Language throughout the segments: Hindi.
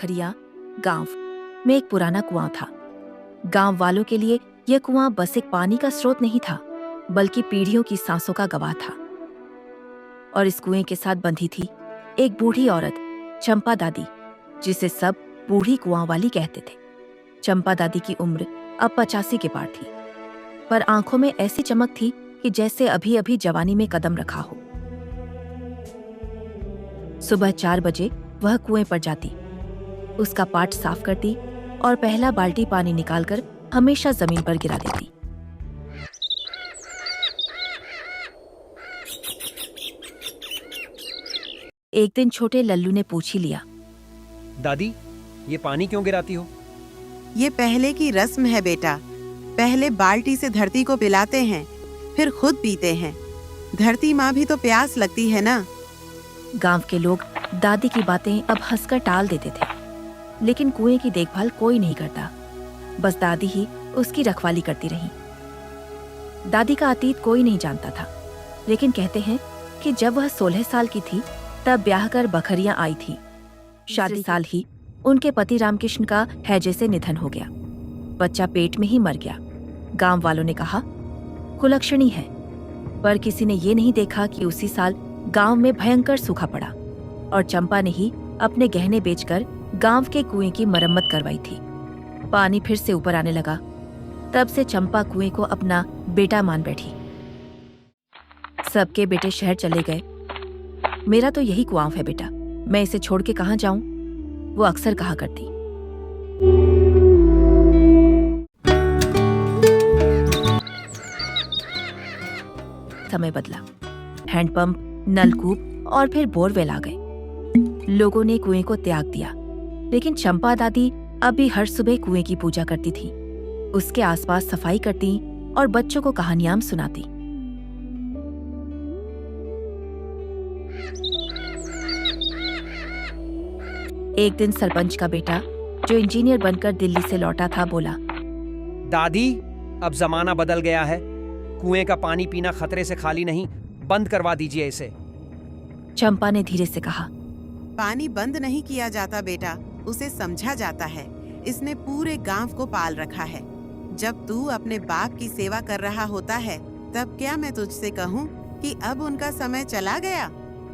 बखरिया गांव में एक पुराना कुआं था। गांव वालों के लिए यह कुआं बस एक पानी का स्रोत नहीं था, बल्कि पीढ़ियों की सांसों का गवाह था। और इस कुएं के साथ बंधी थी एक बूढ़ी औरत, चंपा दादी, जिसे सब बूढ़ी कुआं वाली कहते थे। चंपा दादी की उम्र अब 85 के पार थी, पर आंखों में ऐसी चमक थी कि जैसे अभी अभी जवानी में कदम रखा हो। सुबह 4 बजे वह कुएं पर जाती, उसका पाट साफ करती और पहला बाल्टी पानी निकालकर हमेशा जमीन पर गिरा देती। एक दिन छोटे लल्लू ने पूछ ही लिया, दादी, ये पानी क्यों गिराती हो? ये पहले की रस्म है बेटा। पहले बाल्टी से धरती को पिलाते हैं, फिर खुद पीते हैं। धरती माँ भी तो प्यास लगती है ना। गांव के लोग दादी की बातें अब हंसकर टाल देते थे, लेकिन कुएं की देखभाल कोई नहीं करता, बस दादी ही उसकी रखवाली करती रही। दादी का अतीत कोई नहीं जानता था, लेकिन कहते हैं कि जब वह 16 साल की थी तब ब्याह कर बखरियां आई थी। शादी साल ही उनके पति रामकृष्ण का हैजे से निधन हो गया। बच्चा पेट में ही मर गया। गांव वालों ने कहा कुलक्षणी है, पर किसी ने ये नहीं देखा कि उसी साल गांव में भयंकर सूखा पड़ा और चंपा ने ही अपने गहने बेचकर गांव के कुएं की मरम्मत करवाई थी। पानी फिर से ऊपर आने लगा। तब से चंपा कुएं को अपना बेटा मान बैठी। सबके बेटे शहर चले गए, मेरा तो यही कुआं है बेटा, मैं इसे छोड़ के कहाँ जाऊं, वो अक्सर कहा करती। समय बदला, हैंडपंप, नलकूप और फिर बोरवेल आ गए। लोगों ने कुएं को त्याग दिया, लेकिन चंपा दादी अब भी हर सुबह कुएं की पूजा करती थी। उसके आसपास सफाई करती और बच्चों को कहानियां सुनाती। एक दिन सरपंच का बेटा, जो इंजीनियर बनकर दिल्ली से लौटा था, बोला, दादी, अब जमाना बदल गया है। कुएं का पानी पीना खतरे से खाली नहीं, बंद करवा दीजिए इसे। चंपा ने धीरे से कहा, पानी बंद नहीं किया जाता बेटा, उसे समझा जाता है। इसने पूरे गांव को पाल रखा है। जब तू अपने बाप की सेवा कर रहा होता है, तब क्या मैं तुझसे कहूँ कि अब उनका समय चला गया?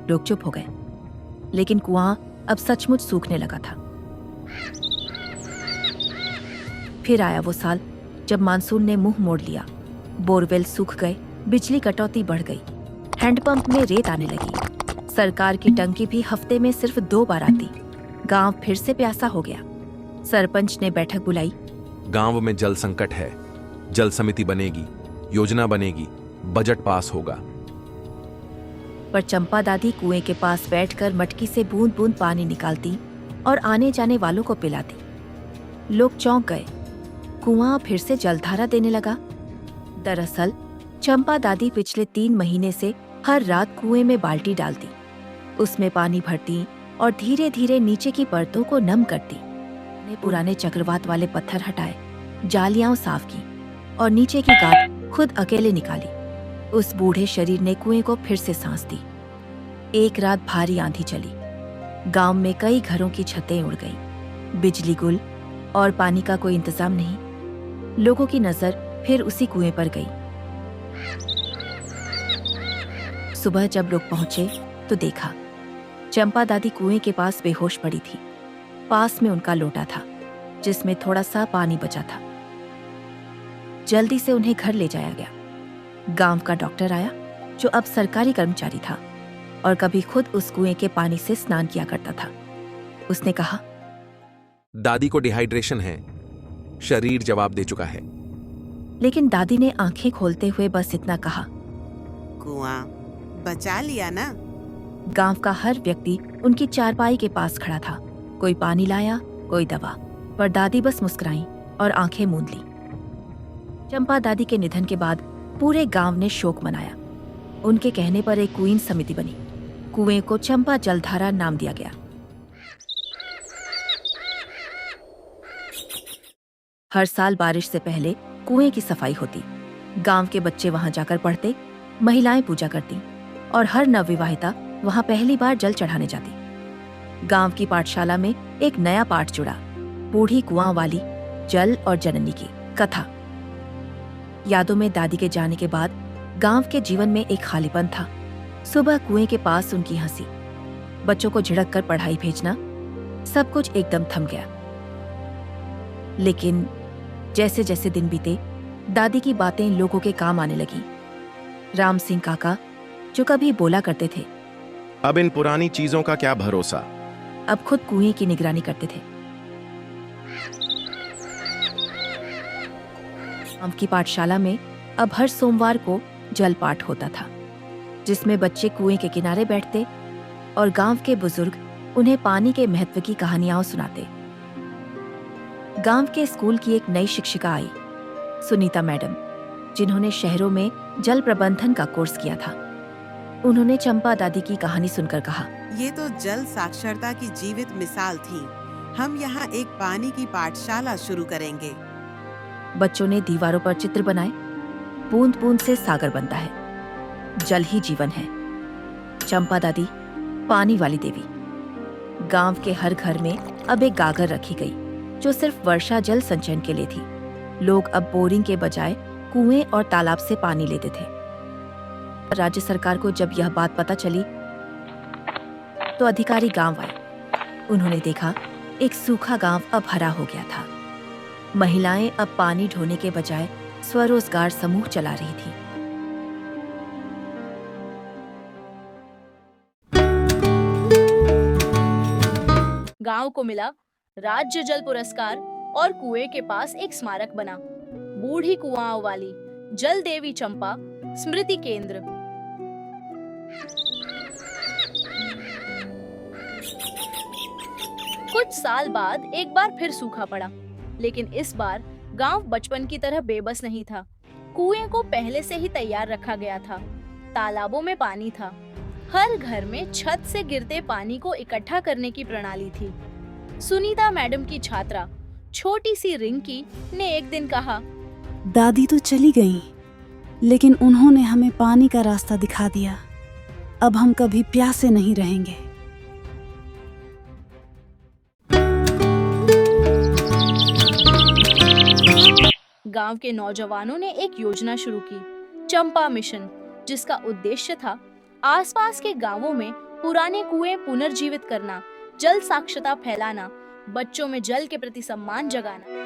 लोग चुप हो गए, लेकिन कुआं अब सचमुच सूखने लगा था। फिर आया वो साल जब मानसून ने मुंह मोड़ लिया। बोरवेल सूख गए, बिजली कटौती बढ़ गई, हैंडपंप में रेत आने लगी। सरकार की टंकी भी हफ्ते में सिर्फ 2 बार आती। गांव फिर से प्यासा हो गया। सरपंच ने बैठक बुलाई। गांव में जल संकट है, जल समिति बनेगी, योजना बनेगी, बजट पास होगा। पर चंपा दादी कुएं के पास बैठकर मटकी से बूंद बूंद पानी निकालती और आने जाने वालों को पिलाती। लोग चौंक गए, कुआं फिर से जलधारा देने लगा। दरअसल चंपा दादी पिछले 3 महीने से हर रात कुएं में बाल्टी डालती, उसमें पानी भरती और धीरे धीरे नीचे की परतों को नम करती। ने पुराने चक्रवात वाले पत्थर हटाए, जालियां साफ की और नीचे की गाद खुद अकेले निकाली। उस बूढ़े शरीर ने कुएं को फिर से सांस दी। एक रात भारी आंधी चली। गांव में कई घरों की छतें उड़ गईं। बिजली गुल और पानी का कोई इंतजाम नहीं। लोगों की नजर फिर उसी कुएं पर गई। सुबह जब लोग पहुंचे तो देखा चंपा दादी कुएं के पास बेहोश पड़ी थी। पास में उनका लोटा था, जिसमें थोड़ा सा पानी बचा था। जल्दी से उन्हें घर ले जाया गया। गांव का डॉक्टर आया, जो अब सरकारी कर्मचारी था और कभी खुद उस कुएं के पानी से स्नान किया करता था। उसने कहा, दादी को डिहाइड्रेशन है, शरीर जवाब दे चुका है। लेकिन दादी ने आंखें खोलते हुए बस इतना कहा, कुआं बचा लिया ना। गांव का हर व्यक्ति उनकी चारपाई के पास खड़ा था। कोई पानी लाया, कोई दवा, पर दादी बस मुस्कुराई और आंखें मूंद ली। चंपा दादी के निधन के बाद पूरे गांव ने शोक मनाया। उनके कहने पर एक कुईन समिति बनी। कुएं को चंपा जलधारा नाम दिया गया। हर साल बारिश से पहले कुएं की सफाई होती। गांव के बच्चे वहां जाकर पढ़ते, महिलाएं पूजा करती और हर नवविवाहिता वहां पहली बार जल चढ़ाने जाती। गांव की पाठशाला में एक नया पाठ जुड़ा, बूढ़ी कुआं वाली जल और जननी की कथा। यादों में दादी के जाने के बाद गांव के जीवन में एक खालीपन था। सुबह कुएं के पास उनकी हंसी, बच्चों को झिड़क कर पढ़ाई भेजना, सब कुछ एकदम थम गया। लेकिन जैसे जैसे दिन बीते, दादी की बातें लोगों के काम आने लगी। राम सिंह काका जो कभी बोला करते थे, अब इन पुरानी चीजों का क्या भरोसा। अब खुद कुएं की निगरानी करते थे। गांव की पाठशाला में अब हर सोमवार को जल पाठ होता था, जिसमें बच्चे कुएं के किनारे बैठते और गांव के बुजुर्ग उन्हें पानी के महत्व की कहानियां सुनाते। गांव के स्कूल की एक नई शिक्षिका आई, सुनीता मैडम, जिन्होंने शहरों में जल प्रबंधन का कोर्स किया था। उन्होंने चंपा दादी की कहानी सुनकर कहा, ये तो जल साक्षरता की जीवित मिसाल थी। हम यहाँ एक पानी की पाठशाला शुरू करेंगे। बच्चों ने दीवारों पर चित्र बनाए। बूंद बूंद से सागर बनता है, जल ही जीवन है। चंपा दादी पानी वाली देवी। गांव के हर घर में अब एक गागर रखी गई, जो सिर्फ वर्षा जल संचयन के लिए थी। लोग अब बोरिंग के बजाय कुएं और तालाब से पानी लेते थे। राज्य सरकार को जब यह बात पता चली तो अधिकारी गांव आए। उन्होंने देखा एक सूखा गांव अब हरा हो गया था। महिलाएं अब पानी ढोने के बजाय स्वरोजगार समूह चला रही थी। गांव को मिला राज्य जल पुरस्कार और कुएं के पास एक स्मारक बना, बूढ़ी कुआं वाली जल देवी चंपा स्मृति केंद्र। कुछ साल बाद एक बार फिर सूखा पड़ा, लेकिन इस बार गांव बचपन की तरह बेबस नहीं था। कुएं को पहले से ही तैयार रखा गया था, तालाबों में पानी था, हर घर में छत से गिरते पानी को इकट्ठा करने की प्रणाली थी। सुनीता मैडम की छात्रा छोटी सी रिंकी ने एक दिन कहा, दादी तो चली गईं, लेकिन उन्होंने हमें पानी का रास्ता दिखा दिया। अब हम कभी प्यासे नहीं रहेंगे। गांव के नौजवानों ने एक योजना शुरू की, चंपा मिशन, जिसका उद्देश्य था आसपास के गांवों में पुराने कुएं पुनर्जीवित करना, जल साक्षरता फैलाना, बच्चों में जल के प्रति सम्मान जगाना।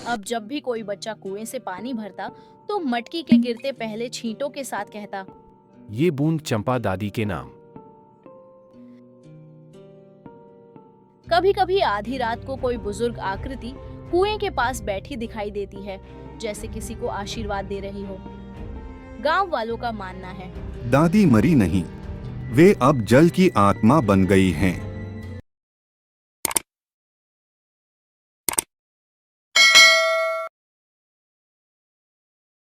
अब जब भी कोई बच्चा कुएं से पानी भरता तो मटकी के गिरते पहले छींटों के साथ कहता, ये बूंद चंपा दादी के नाम। कभी कभी आधी रात को कोई बुजुर्ग आकृति कुएं के पास बैठी दिखाई देती है, जैसे किसी को आशीर्वाद दे रही हो। गांव वालों का मानना है, दादी मरी नहीं, वे अब जल की आत्मा बन गई हैं।